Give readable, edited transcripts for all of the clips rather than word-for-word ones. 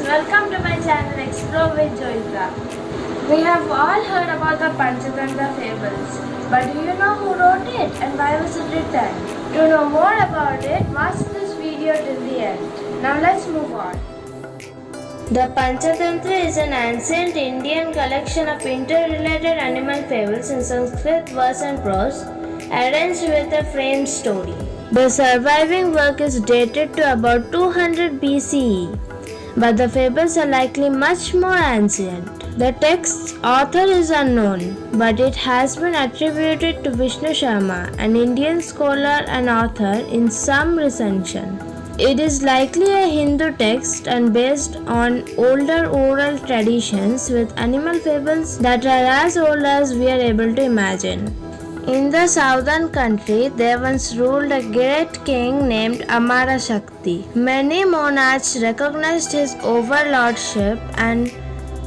Welcome to my channel Explore with Joyeeta. We have all heard about the Panchatantra fables, but do you know who wrote it and why was it written? To know more about it, watch this video till the end. Now let's move on. The Panchatantra is an ancient Indian collection of interrelated animal fables in Sanskrit verse and prose, arranged with a framed story. The surviving work is dated to about 200 BCE, but the fables are likely much more ancient. The text's author is unknown, but it has been attributed to Vishnu Sharma, an Indian scholar and author in some recension. It is likely a Hindu text and based on older oral traditions with animal fables that are as old as we are able to imagine. In the southern country, there once ruled a great king named Amara Shakti. Many monarchs recognized his overlordship and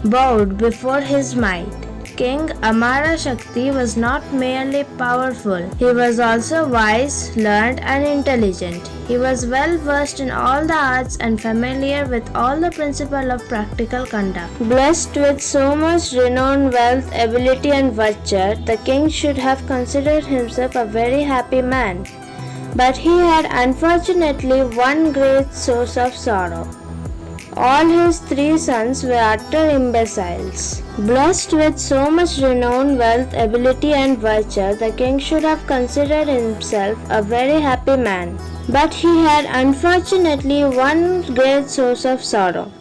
bowed before his might. King Amara Shakti was not merely powerful, he was also wise, learned and intelligent. He was well versed in all the arts and familiar with all the principles of practical conduct. Blessed with so much renown, wealth, ability and virtue, the king should have considered himself a very happy man. But he had unfortunately one great source of sorrow. All his 3 sons were utter imbeciles. Blessed with so much renown, wealth, ability and virtue, the king should have considered himself a very happy man. But he had unfortunately one great source of sorrow.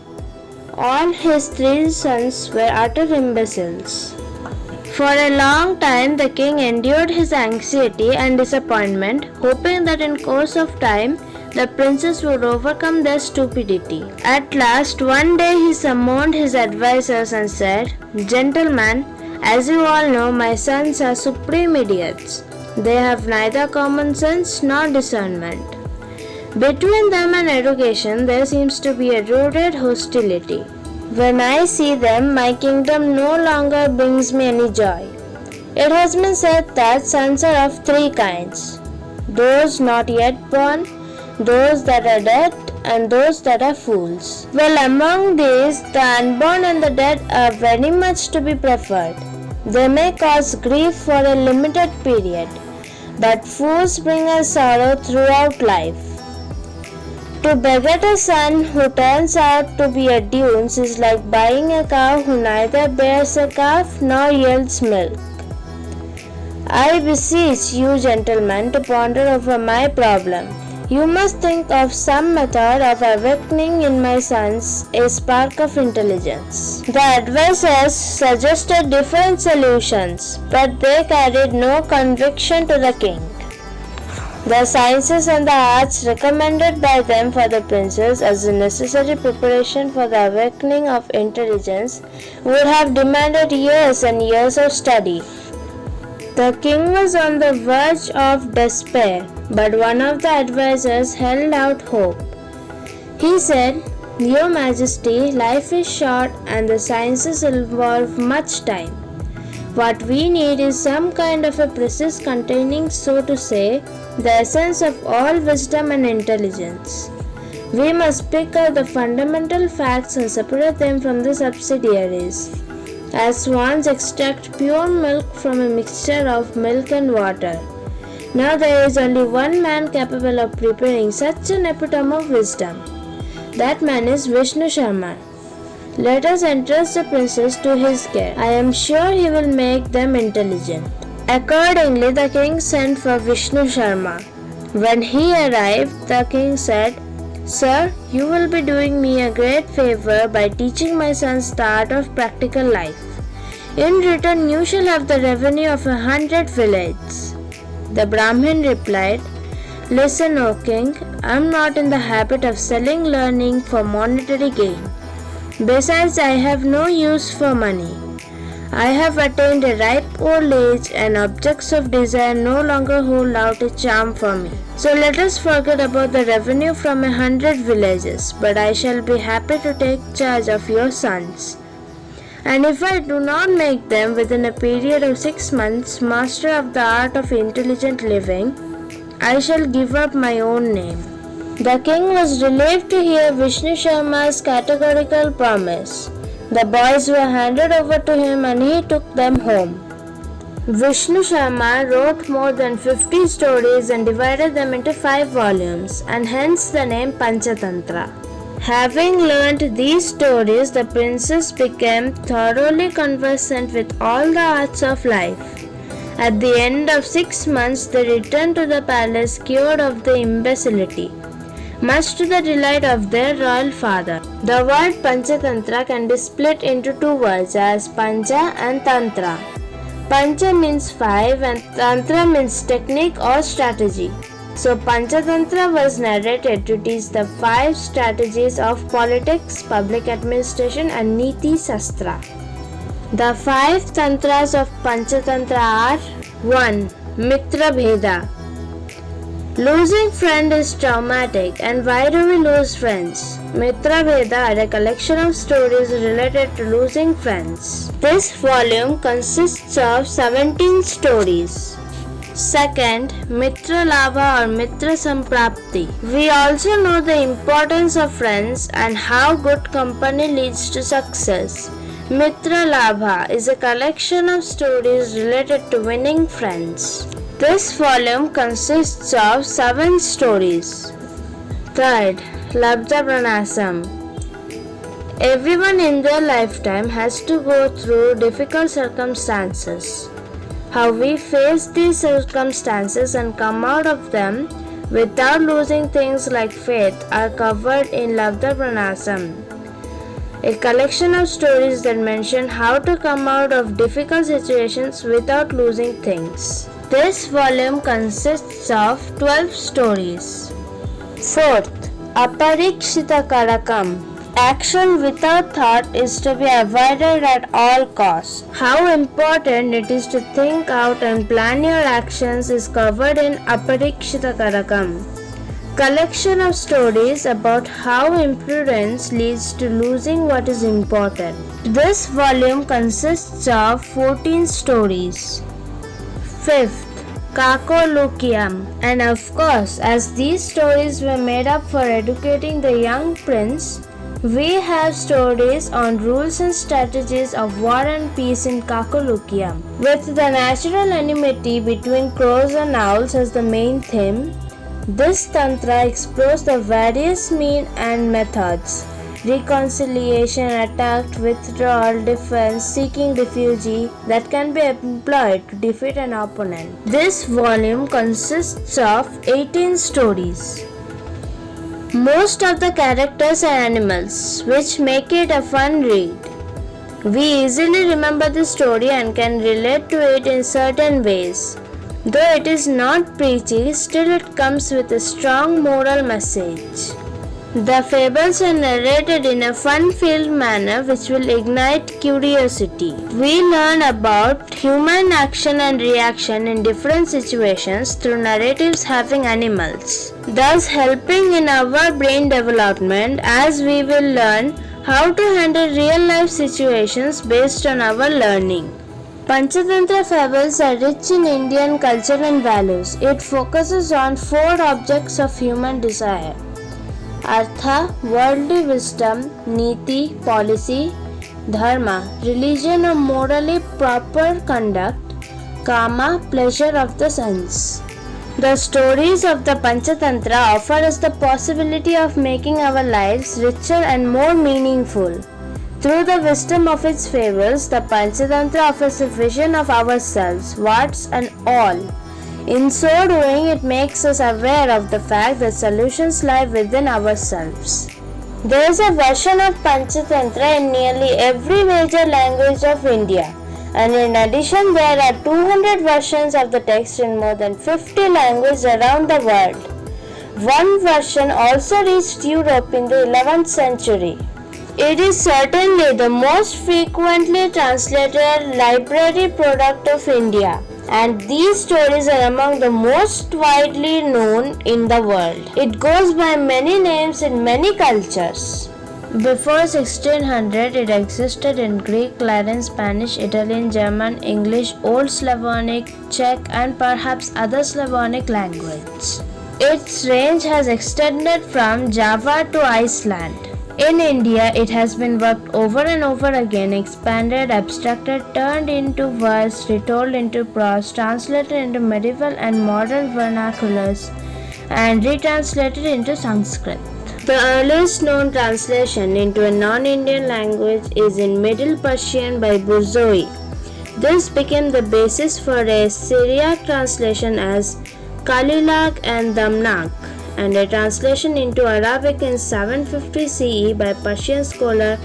All his 3 sons were utter imbeciles. For a long time the king endured his anxiety and disappointment, hoping that in course of time the princes would overcome their stupidity. At last, one day he summoned his advisers and said, "Gentlemen, as you all know, my sons are supreme idiots. They have neither common sense nor discernment. Between them and education there seems to be a rooted hostility. When I see them, my kingdom no longer brings me any joy. It has been said that sons are of 3 kinds: those not yet born, those that are dead, and those that are fools. Well, among these, the unborn and the dead are very much to be preferred. They may cause grief for a limited period, but fools bring us sorrow throughout life. To beget a son who turns out to be a dunce is like buying a cow who neither bears a calf nor yields milk. I beseech you, gentlemen, to ponder over my problem. You must think of some method of awakening in my sons a spark of intelligence." The advisers suggested different solutions, but they carried no conviction to the king. The sciences and the arts recommended by them for the princes as a necessary preparation for the awakening of intelligence would have demanded years and years of study. The king was on the verge of despair, but one of the advisers held out hope. He said, "Your Majesty, life is short and the sciences involve much time. What we need is some kind of a process containing, so to say, the essence of all wisdom and intelligence. We must pick out the fundamental facts and separate them from the subsidiaries, as swans extract pure milk from a mixture of milk and water. Now there is only one man capable of preparing such an epitome of wisdom. That man is Vishnu Sharma. Let us entrust the princes to his care. I am sure he will make them intelligent." Accordingly, the king sent for Vishnu Sharma. When he arrived, the king said, "Sir, you will be doing me a great favor by teaching my sons the art of practical life. In return, you shall have the revenue of 100 villages." The Brahmin replied, "Listen, O king, I am not in the habit of selling learning for monetary gain. Besides, I have no use for money. I have attained a ripe old age and objects of desire no longer hold out a charm for me. So let us forget about the revenue from 100 villages, but I shall be happy to take charge of your sons. And if I do not make them within a period of 6 months master of the art of intelligent living, I shall give up my own name." The king was relieved to hear Vishnu Sharma's categorical promise. The boys were handed over to him and he took them home. Vishnu Sharma wrote more than 50 stories and divided them into 5 volumes, and hence the name Panchatantra. Having learnt these stories, the princess became thoroughly conversant with all the arts of life. At the end of 6 months, they returned to the palace cured of the imbecility, much to the delight of their royal father. The word Panchatantra can be split into 2 words as Pancha and Tantra. Pancha means 5 and Tantra means technique or strategy. So Panchatantra was narrated to teach the 5 strategies of politics, public administration and Niti Sastra. The 5 tantras of Panchatantra are 1. Mitra Bheda. Losing friend is traumatic, and why do we lose friends? Mitra Bheda are a collection of stories related to losing friends. This volume consists of 17 stories. Second, Mitra Labha or Mitra Samprapti. We also know the importance of friends and how good company leads to success. Mitra Labha is a collection of stories related to winning friends. This volume consists of 7 stories. Third, Labdha Pranasam. Everyone in their lifetime has to go through difficult circumstances. How we face these circumstances and come out of them without losing things like faith are covered in Labdha Pranasam, a collection of stories that mention how to come out of difficult situations without losing things. This volume consists of 12 stories. Fourth, Aparikshita Karakam. Action without thought is to be avoided at all costs. How important it is to think out and plan your actions is covered in Aparikshita Karakam, collection of stories about how imprudence leads to losing what is important. This volume consists of 14 stories. Fifth, Kakolukiam. And of course, as these stories were made up for educating the young prince, we have stories on rules and strategies of war and peace in Kakolukiam. With the natural enmity between crows and owls as the main theme, this tantra explores the various means and methods: reconciliation, attack, withdrawal, defense, seeking refuge that can be employed to defeat an opponent. This volume consists of 18 stories. Most of the characters are animals, which make it a fun read. We easily remember the story and can relate to it in certain ways. Though it is not preachy, still it comes with a strong moral message. The fables are narrated in a fun-filled manner which will ignite curiosity. We learn about human action and reaction in different situations through narratives having animals, thus helping in our brain development, as we will learn how to handle real-life situations based on our learning. Panchatantra fables are rich in Indian culture and values. It focuses on 4 objects of human desire: Artha, worldly wisdom; Niti, policy; Dharma, religion or morally proper conduct; Kama, pleasure of the sense. The stories of the Panchatantra offer us the possibility of making our lives richer and more meaningful. Through the wisdom of its fables, the Panchatantra offers a vision of ourselves, warts and all. In so doing, it makes us aware of the fact that solutions lie within ourselves. There is a version of Panchatantra in nearly every major language of India, and in addition there are 200 versions of the text in more than 50 languages around the world. One version also reached Europe in the 11th century. It is certainly the most frequently translated library product of India, and these stories are among the most widely known in the world. It goes by many names in many cultures. Before 1600, it existed in Greek, Latin, Spanish, Italian, German, English, Old Slavonic, Czech, and perhaps other Slavonic languages. Its range has extended from Java to Iceland. In India, it has been worked over and over again, expanded, abstracted, turned into verse, retold into prose, translated into medieval and modern vernaculars, and retranslated into Sanskrit. The earliest known translation into a non-Indian language is in Middle Persian by Burzoi. This became the basis for a Syriac translation as Kalilak and Damnak, and a translation into Arabic in 750 CE by Persian scholar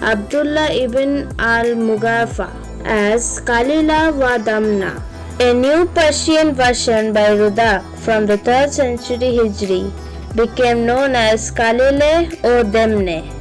Abdullah ibn al-Mughaffa as Kalila wa Damna. A new Persian version by Rudak from the 3rd century Hijri became known as Kalile or Demne.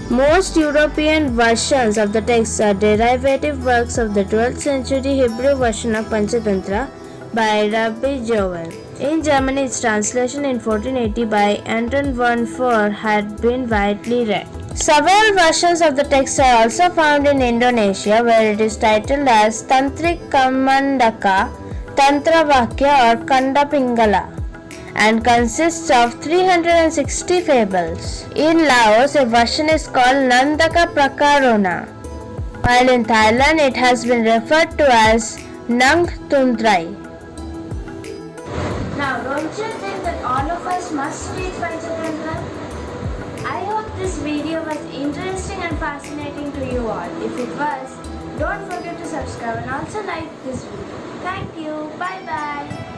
Most European versions of the text are derivative works of the 12th century Hebrew version of Panchatantra by Rabbi Joel. In Germany, its translation in 1480 by Anton von Foer had been widely read. Several versions of the text are also found in Indonesia, where it is titled as Tantrik Kamandaka, Tantra Vakya or Kanda Pingala, and consists of 360 fables. In Laos, a version is called Nandaka Prakarona, while in Thailand it has been referred to as Nang Tundrai. Now, don't you think that all of us must read Panchatantra? I hope this video was interesting and fascinating to you all. If it was, don't forget to subscribe and also like this video. Thank you. Bye bye.